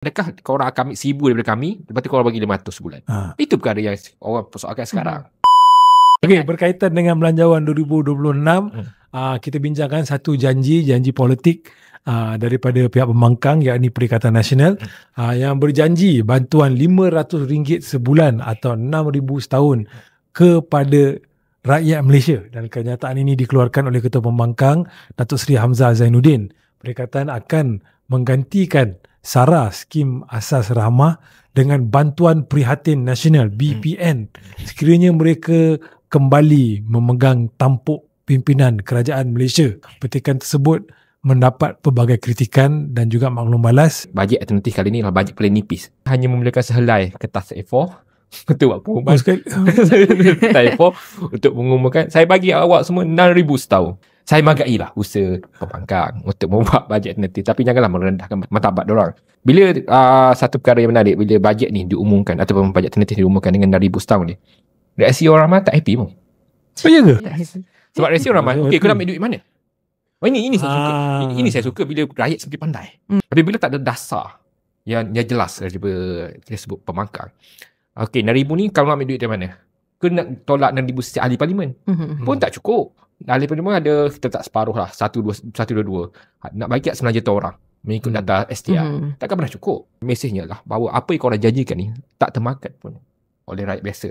Adakah korang akan ambil 1,000 daripada kami, lepas tu korang bagi 500 sebulan? Itu perkara yang orang persoalkan sekarang. Okey, berkaitan dengan belanjawan 2026, kita bincangkan satu janji politik daripada pihak pembangkang, yakni Perikatan Nasional, yang berjanji bantuan RM500 sebulan atau 6,000 setahun kepada rakyat Malaysia. Dan kenyataan ini dikeluarkan oleh Ketua Pembangkang Datuk Seri Hamzah Zainuddin. Perikatan akan menggantikan SARA, Skim Asas Rahmah, dengan Bantuan Prihatin Nasional BPN sekiranya mereka kembali memegang tampuk pimpinan kerajaan Malaysia. Petikan tersebut mendapat pelbagai kritikan dan juga maklum balas. Bajet alternatif kali ni adalah bajet paling nipis. Hanya memulakan sehelai kertas A4 untuk buat pengumuman. Kertas A4 untuk mengumumkan, saya bagi awak semua 6,000 setahun. Saya menghargai lah usaha pembangkang untuk membuat bajet alternatif, tapi janganlah merendahkan martabat diorang. Bila satu perkara yang menarik, bila bajet ni diumumkan ataupun bajet alternatif diumumkan dengan 6,000 setahun ni, reaksi orang ramai tak happy pun. Oh ya ke? Sebab reaksi orang ramai, okey, kau nak ambil duit mana? Oh, ini saya suka. Ini saya suka bila rakyat seperti pandai. Tapi bila tak ada dasar yang jelas daripada kita sebut pembangkang. Okey, 6,000 ni kalau nak ambil duit dari mana? Kau nak tolak 6,000 setiap ahli parlimen pun tak cukup. Ahli parlimen ada, kita tak separuh lah, 122. Nak bagi kat 9 juta orang mengikut data STR. Takkan pernah cukup. Mesejnya lah bahawa apa yang korang janjikan ni tak termakan pun oleh rakyat biasa.